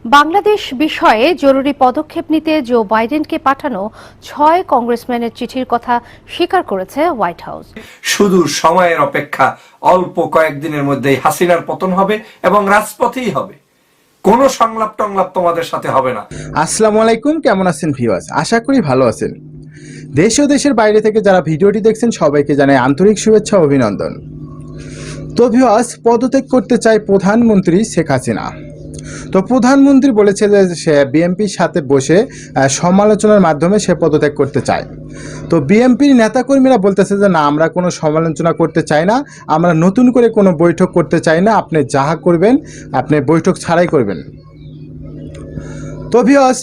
বাংলাদেশ বিষয়ে জরুরি পদক্ষেপ নিতে জো বাইডেনকে পাঠানো 6 কংগ্রেসম্যানের চিঠির কথা স্বীকার করেছে হোয়াইট হাউস। শুধু সময়ের অপেক্ষা, অল্প কয়েকদিনের মধ্যেই হাসিনার পতন হবে এবং রাজপথেই হবে। কোনো সংলাপ টংলাপ তোমাদের সাথে হবে না। আসসালামু আলাইকুম, কেমন আছেন ভিউয়ার্স? আশা করি ভালো আছেন। দেশ ও দেশের বাইরে থেকে যারা ভিডিওটি দেখছেন সবাইকে জানাই আন্তরিক শুভেচ্ছা ও অভিনন্দন। তো ভিউয়ার্স, পদত্যাগ করতে চায় প্রধানমন্ত্রী শেখ হাসিনা। তো প্রধানমন্ত্রী বলেছে যে সে বিএনপির সাথে বসে সমালোচনার মাধ্যমে সে পদত্যাগ করতে চায়। তো বিএনপির নেতাকর্মীরা বলতেছে যে না, আমরা কোনো সমালোচনা করতে চাই না, আমরা নতুন করে কোনো বৈঠক করতে চাই না, আপনি যাহা করবেন আপনি বৈঠক ছাড়াই করবেন। তো ভিউয়ার্স,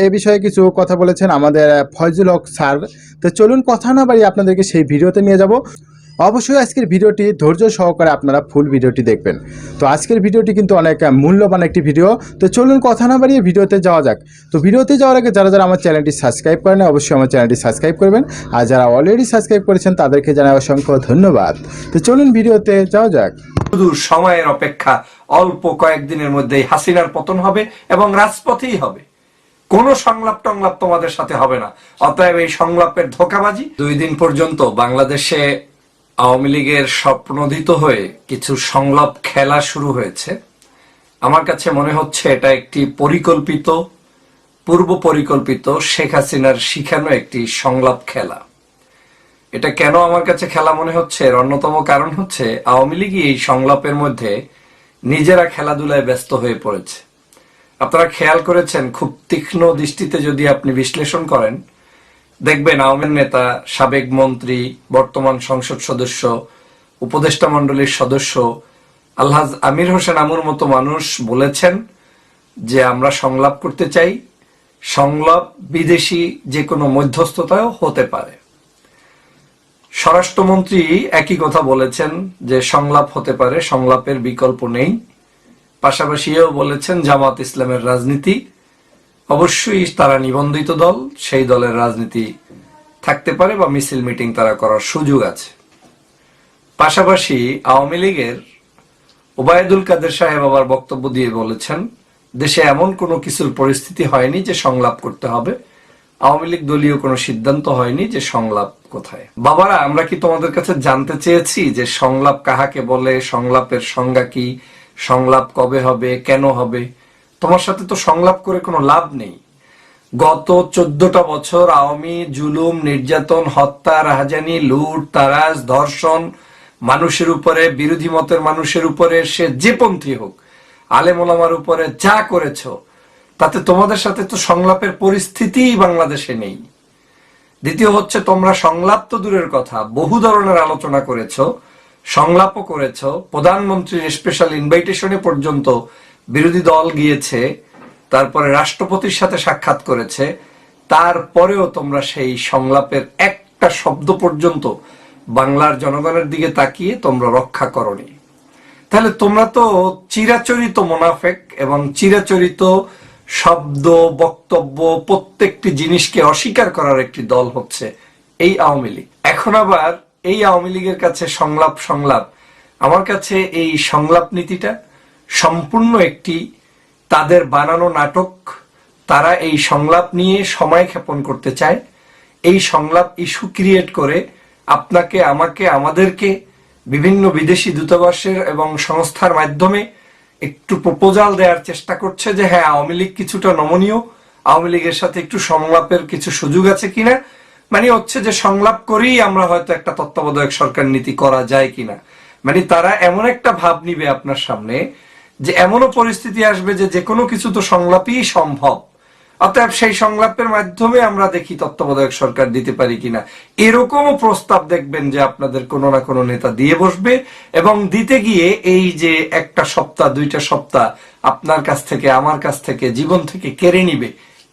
এ বিষয়ে কিছু কথা বলেছেন আমাদের ফয়জুল হক স্যার। তো চলুন কথা না বাড়িয়ে আপনাদেরকে সেই ভিডিওতে নিয়ে যাব। অবশ্যই আজকের ভিডিওটি ধৈর্য সহকারে আপনারা ফুল ভিডিওটি দেখবেন। তো আজকের ভিডিওটি কিন্তু অনেক মূল্যবান একটি ভিডিও। তো চলুন কথা না বাড়িয়ে ভিডিওতে যাওয়া যাক। তো ভিডিওতে যাওয়ার আগে যারা যারা আমার চ্যানেলটি সাবস্ক্রাইব করেন অবশ্যই আমার চ্যানেলটি সাবস্ক্রাইব করবেন, আর যারা অলরেডি সাবস্ক্রাইব করেছেন তাদেরকে জানাই অসংখ্য ধন্যবাদ। তো চলুন ভিডিওতে যাওয়া যাক। শুধু সময়ের অপেক্ষা, অল্প কয়েকদিনের মধ্যেই হাসিনার পতন হবে এবং রাজপথেই হবে। কোনো সংলাপ টংলাপ তোমাদের সাথে হবে না। অতএব এই সংলাপের ধোঁকাবাজি। 2 দিন পর্যন্ত বাংলাদেশে আওয়ামী লীগের স্বপ্নোদিত হয়ে কিছু সংলাপ খেলা শুরু হয়েছে। আমার কাছে মনে হচ্ছে এটা একটি পূর্ব পরিকল্পিত শেখ হাসিনার শিখানো একটি সংলাপ খেলা। এটা কেন আমার কাছে খেলা মনে হচ্ছে? এর অন্যতম কারণ হচ্ছে আওয়ামী লীগই এই সংলাপের মধ্যে নিজেরা খেলাধুলায় ব্যস্ত হয়ে পড়েছে। আপনারা খেয়াল করেছেন, খুব তীক্ষ্ণ দৃষ্টিতে যদি আপনি বিশ্লেষণ করেন দেখবেন আওয়ামী নেতা, সাবেক মন্ত্রী, বর্তমান সংসদ সদস্য, উপদেষ্টা মণ্ডলীর সদস্য আলহাজ আমির হোসেন আমুর মতো মানুষ বলেছেন যে আমরা সংলাপ করতে চাই। সংলাপ বিদেশি যে কোনো মধ্যস্থতায়ও হতে পারে। স্বরাষ্ট্রমন্ত্রী একই কথা বলেছেন যে সংলাপ হতে পারে, সংলাপের বিকল্প নেই। পাশাপাশিও বলেছেন জামাত ইসলামের রাজনীতি, অবশ্যই তারা নিবন্ধিত দল, সেই দলের রাজনীতি থাকতে পারে বা মিছিল মিটিং তারা করার সুযোগ আছে। পাশাপাশি আওয়ামী লীগের ওবায়দুল কাদের সাহেব আবার বক্তব্য দিয়ে বলেছেন দেশে এমন কোনো কিছুর পরিস্থিতি হয়নি যে সংলাপ করতে হবে। আওয়ামী লীগ দলীয় কোনো সিদ্ধান্ত হয়নি যে সংলাপ কোথায়। বাবারা, আমরা কি তোমাদের কাছে জানতে চেয়েছি যে সংলাপ কাহাকে বলে, সংলাপের সংজ্ঞা কি, সংলাপ কবে হবে, কেন হবে? তোমার সাথে তো সংলাপ করে কোনো লাভ নেই। গত 14টা বছর আওয়ামী জুলুম, নির্যাতন, হত্যা, রাহাজানি, লুট, তারাজ, ধর্ষণ, মানুষের উপরে, বিরোধী মতের মানুষের উপরে, সে যে পন্থী হোক, আলেম ওলামার উপরে যা করেছ, তাতে তোমাদের সাথে তো সংলাপের পরিস্থিতিই বাংলাদেশে নেই। দ্বিতীয় হচ্ছে, তোমরা সংলাপ তো দূরের কথা, বহু ধরনের আলোচনা করেছ, সংলাপও করেছ, প্রধানমন্ত্রীর স্পেশাল ইনভাইটেশনে পর্যন্ত বিরোধী দল গিয়েছে, তারপরে রাষ্ট্রপতির সাথে সাক্ষাৎ করেছে। তারপরেও তোমরা সেই সংলাপের একটা শব্দ পর্যন্ত বাংলার জনগণের দিকে তাকিয়ে তোমরা রক্ষা করনি। তাহলে তোমরা তো চিরাচরিত মুনাফেক এবং চিরাচরিত শব্দ, বক্তব্য, প্রত্যেকটি জিনিসকে অস্বীকার করার একটি দল হচ্ছে এই আওয়ামী লীগ। এখন আবার এই আওয়ামী লীগের কাছে সংলাপ। আমার কাছে এই সংলাপ নীতিটা সম্পূর্ণ একটি তাদের বানানো নাটক। তারা এই সংলাপ নিয়ে সময় ক্ষেপণ করতে চায়। এই সংলাপ ইস্যু ক্রিয়েট করে আপনাকে, আমাকে, আমাদেরকে বিভিন্ন বিদেশি দূতাবাসের এবং সংস্থার মাধ্যমে একটু প্রপোজাল দেওয়ার চেষ্টা করছে যে হ্যাঁ, আওয়ামী লীগ কিছুটা নমনীয়, আওয়ামী লীগের সাথে একটু সংলাপের কিছু সুযোগ আছে কিনা। মানে হচ্ছে যে সংলাপ করেই আমরা হয়তো একটা তত্ত্বাবধায়ক সরকার নীতি করা যায় কিনা। মানে তারা এমন একটা ভাব নিবে আপনার সামনে যে এমনও পরিস্থিতি আসবে যে কোনো কিছু তো সংলাপই সম্ভব, অতএব সেই সংলাপের মাধ্যমে আমরা দেখি তত্ত্বাবধায়ক সরকার দিতে পারি কিনা। এরকমও প্রস্তাব দেখবেন যে আপনাদের কোনো না কোনো নেতা দিয়ে বসবে এবং দিতে গিয়ে এই যে একটা সপ্তাহ, 2টা সপ্তাহ আপনার কাছ থেকে, আমার কাছ থেকে, জীবন থেকে কেড়ে নিবে।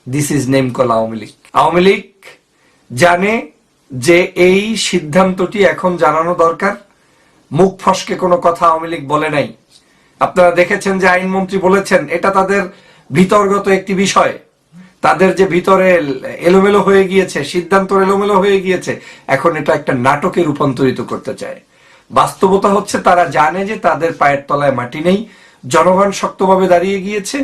This is name call Awami League. Awami League জানে যে এই সিদ্ধান্তটি এখন জানানো দরকার। মুখ ফসকে কোনো কথা আওয়ামী লীগ বলে নাই। আপনারা দেখেছেন যে আইনমন্ত্রী বলেছেন এটা তাদের ভিতরগত একটি বিষয়, তাদের যে ভিতরে এলোমেলো হয়ে গিয়েছে, সিদ্ধান্ত এলোমেলো হয়ে গিয়েছে, এখন এটা একটা নাটকে রূপান্তরিত করতে চায়। বাস্তবতা হচ্ছে তারা জানে যে তাদের পায়ের তলায় মাটি নেই, জনগণ শক্তভাবে দাঁড়িয়ে গিয়েছে,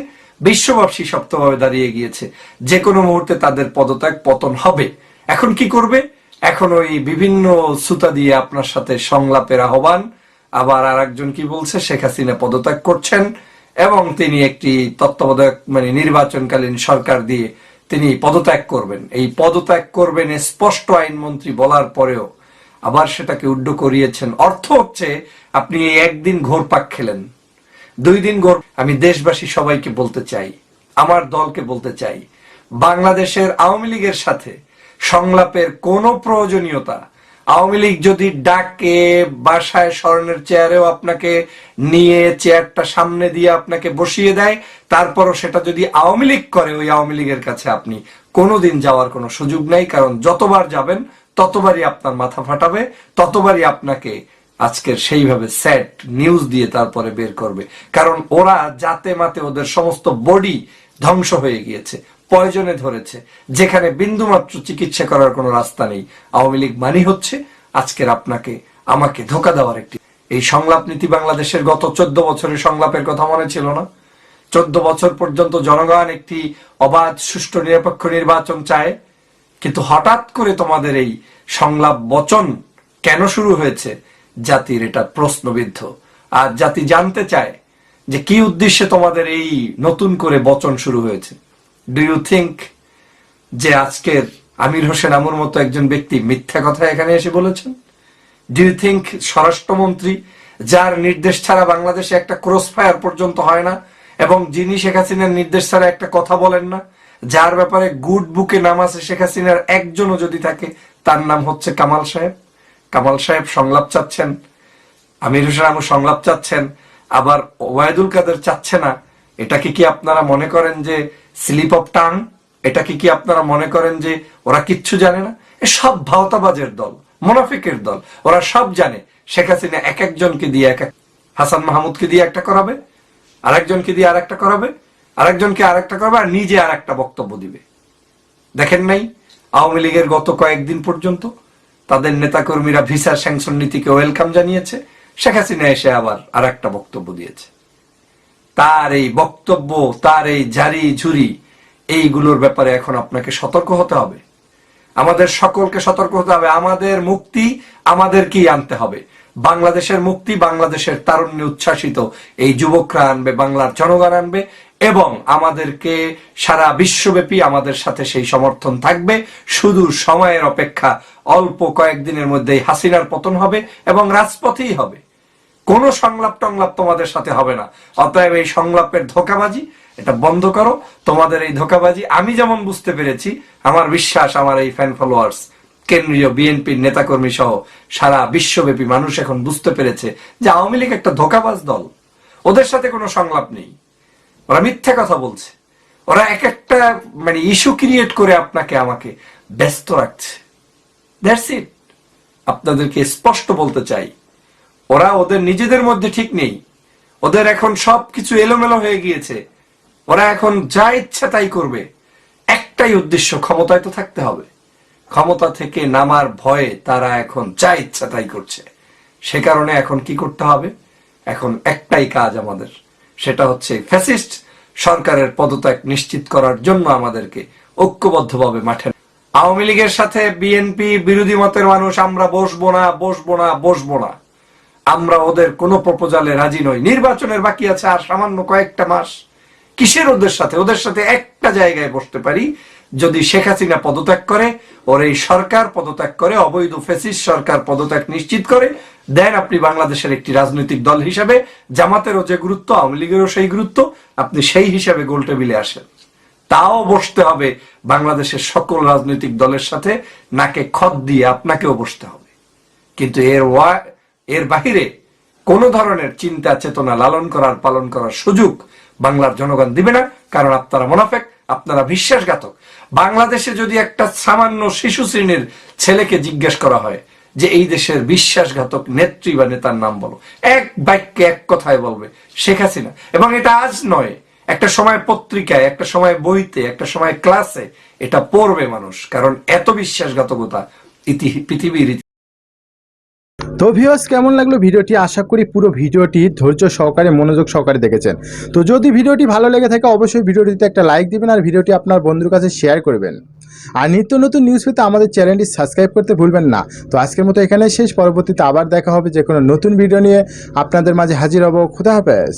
বিশ্বব্যাপী শক্তভাবে দাঁড়িয়ে গিয়েছে, যে কোনো মুহূর্তে তাদের পদত্যাগ পতন হবে। এখন কি করবে? এখন ওই বিভিন্ন সুতা দিয়ে আপনার সাথে সংলাপের আহ্বান। আবার আর একজন কি বলছে, শেখ হাসিনা পদত্যাগ করছেন এবং তিনি একটি তত্ত্বাবধায়ক নির্বাচনকালীন সরকার দিয়ে তিনি পদত্যাগ করবেন। এই পদত্যাগ করবেন স্পষ্ট আইনমন্ত্রী বলার পরেও আবার সেটাকে উড্ড করিয়েছেন। অর্থ হচ্ছে আপনি একদিন ঘোরপাক খেলেন, 2 দিন ঘোর। আমি দেশবাসী সবাইকে বলতে চাই, আমার দলকে বলতে চাই, বাংলাদেশের আওয়ামী লীগের সাথে সংলাপের কোনো প্রয়োজনীয়তা, আওয়ামী লীগ যদি ডাকে বাসায় স্মরণের চেয়ারেও আপনাকে নিয়ে চেয়ারটা সামনে দিয়ে আপনাকে বসিয়ে দেয়, তারপরও সেটা যদি আওয়ামী লীগ করে, ওই আওয়ামী লীগের কাছে আপনি কোনোদিন যাওয়ার কোনো সুযোগ নাই। কারণ যতবার যাবেন ততবারই আপনার মাথা ফাটাবে, ততবারই আপনাকে আজকের সেইভাবে স্যাড নিউজ দিয়ে তারপরে বের করবে। কারণ ওরা জাতে মাতে ওদের সমস্ত বডি ধ্বংস হয়ে গিয়েছে, প্রয়োজনে ধরেছে, যেখানে বিন্দুমাত্র চিকিৎসা করার কোনো রাস্তা নেই। আওয়ামী লীগ মানি হচ্ছে আজকের আপনাকে আমাকে ধোঁকা দেওয়ার একটি। এই সংলাপ নীতি বাংলাদেশের গত 14 বছরের সংলাপের কথা মনে ছিল না? 14 বছর পর্যন্ত জনগণ একটি অবাধ সুষ্ঠু নিরপেক্ষ নির্বাচন চায়, কিন্তু হঠাৎ করে তোমাদের এই সংলাপ বচন কেন শুরু হয়েছে? জাতির এটা প্রশ্নবিদ্ধ। আর জাতি জানতে চায় যে কি উদ্দেশ্যে তোমাদের এই নতুন করে বচন শুরু হয়েছে। ডু ইউ থিঙ্ক যে আজকের আমির হোসেন আমুর মতো একজন ব্যক্তি মিথ্যা কথা এখানে এসে বলেছেন? ডু ইউ থিঙ্ক স্বরাষ্ট্রমন্ত্রী, যার নির্দেশ ছাড়া বাংলাদেশে একটা ক্রস ফায়ার পর্যন্ত হয় না, এবং যিনি শেখ হাসিনার নির্দেশ ছাড়া একটা কথা বলেন না, যার ব্যাপারে গুড বুকে নাম আছে শেখ হাসিনার একজনও যদি থাকে, তার নাম হচ্ছে কামাল সাহেব। কামাল সাহেব সংলাপ চাচ্ছেন, আমির হোসেন আমু সংলাপ চাচ্ছেন, আবার ওবায়দুল কাদের চাচ্ছে না। এটাকে কি আপনারা মনে করেন যে স্লিপ অফ টাং? এটাকে কি আপনারা মনে করেন যে ওরা কিচ্ছু জানে না? এ সব ভাওতাবাজের দল, মুনাফিকের দল। ওরা সব জানে। শেখ হাসিনা এক একজনকে দিয়ে হাসান মাহমুদকে দিয়ে একটা করাবে, আরেকজনকে দিয়ে আরেকটা করাবে, আরেকজনকে আরেকটা করাবে, আর নিজে আর একটা বক্তব্য দিবে। দেখেন নাই আওয়ামী লীগের গত কয়েকদিন পর্যন্ত তাদের নেতাকর্মীরা ভিসা স্যাংশন নীতিকে ওয়েলকাম জানিয়েছে, শেখ হাসিনা এসে আবার আর একটা বক্তব্য দিয়েছে। তার এই বক্তব্য, তার এই ঝাড়ি ঝুরি, এইগুলোর ব্যাপারে এখন আপনাকে সতর্ক হতে হবে। আমাদের সকলকে সতর্ক হতে হবে। আমাদের মুক্তি আমাদেরকেই আনতে হবে। বাংলাদেশের মুক্তি বাংলাদেশের তারুণ্যে উচ্ছ্বাসিত এই যুবকরা আনবে, বাংলার জনগণ আনবে, এবং আমাদেরকে সারা বিশ্বব্যাপী আমাদের সাথে সেই সমর্থন থাকবে। শুধু সময়ের অপেক্ষা, অল্প কয়েকদিনের মধ্যেই হাসিনার পতন হবে এবং রাজপথেই হবে। কোনো সংলাপ টংলাপ তোমাদের সাথে হবে না। অতএব এই সংলাপের ধোঁকাবাজি এটা বন্ধ করো। তোমাদের এই ধোঁকাবাজি আমি যেমন বুঝতে পেরেছি, আমার বিশ্বাস আমার এই ফ্যান ফলোয়ার্স, কেন্দ্রীয় বিএনপির নেতাকর্মী সহ সারা বিশ্বব্যাপী মানুষ এখন বুঝতে পেরেছে যে আওয়ামী লীগ একটা ধোঁকাবাজ দল। ওদের সাথে কোনো সংলাপ নেই, ওরা মিথ্যা কথা বলছে। ওরা এক একটা ইস্যু ক্রিয়েট করে আপনাকে আমাকে ব্যস্ত রাখছে। That's it. আপনাদেরকে স্পষ্ট বলতে চাই, ওরা ওদের নিজেদের মধ্যে ঠিক নেই। ওদের এখন সবকিছু এলোমেলো হয়ে গিয়েছে। ওরা এখন যা ইচ্ছা তাই করবে। একটাই উদ্দেশ্য, ক্ষমতায় তো থাকতে হবে। ক্ষমতা থেকে নামার ভয়ে তারা এখন যা ইচ্ছা তাই করছে। সে কারণে এখন কি করতে হবে? এখন একটাই কাজ আমাদের, সেটা হচ্ছে ফ্যাসিস্ট সরকারের পদত্যাগ নিশ্চিত করার জন্য আমাদেরকে ঐক্যবদ্ধভাবে মাঠে। আওয়ামী লীগের সাথে বিএনপি বিরোধী মতের মানুষ আমরা বসবো না, বসবো না, বসবো না। আমরা ওদের কোনো প্রপোজালে রাজি নই। নির্বাচনের বাকি আছে আর সামান্য কয়েকটা মাস। কিসের ওদের সাথে? ওদের সাথে একটা জায়গায় বসতে পারি, যদি শেখ হাসিনা পদত্যাগ করে, ওর এই সরকার পদত্যাগ করে, অবৈধ ফ্যাসিস্ট সরকার পদত্যাগ নিশ্চিত করে দেন, আপনি বাংলাদেশের একটি রাজনৈতিক দল হিসাবে, জামাতেরও যে গুরুত্ব, আওয়ামী লীগেরও সেই গুরুত্ব, আপনি সেই হিসাবে গোল টেবিলে আসেন। তাও বসতে হবে বাংলাদেশের সকল রাজনৈতিক দলের সাথে নাকে খত দিয়ে আপনাকেও বসতে হবে। কিন্তু এর বাহিরে কোন ধরনের চিন্তা চেতনা লালন করার, পালন করার সুযোগ বাংলার জনগণ দিবে না। কারণ আপনারা মুনাফিক, আপনারা বিশ্বাসঘাতক। বাংলাদেশে যদি একটা সামান্য শিশু শ্রেণীর ছেলেকে জিজ্ঞেস করা হয় যে এই দেশের বিশ্বাসঘাতক নেত্রী বা নেতার নাম বলো, এক বাক্যে এক কথায় বলবে শেখ হাসিনা। এবং এটা আজ নয়, একটা সময় পত্রিকায়, একটা সময় বইতে, একটা সময় ক্লাসে এটা পড়বে মানুষ। কারণ এত বিশ্বাসঘাতকতা পৃথিবীর তো ভিউয়ার্স, কেমন লাগলো ভিডিওটি? আশা করি পুরো ভিডিওটি ধৈর্য সহকারে মনোযোগ সহকারে দেখেছেন। তো যদি ভিডিওটি ভালো লেগে থাকে অবশ্যই ভিডিওটিতে একটা লাইক দিবেন আর ভিডিওটি আপনার বন্ধুর কাছে শেয়ার করবেন। আর নিত্য নতুন নিউজ পেতে আমাদের চ্যানেলটি সাবস্ক্রাইব করতে ভুলবেন না। তো আজকের মতো এখানেই শেষ, পরবর্তীতে আবার দেখা হবে যে কোনো নতুন ভিডিও নিয়ে আপনাদের মাঝে হাজির হব। খোদা হাফেজ।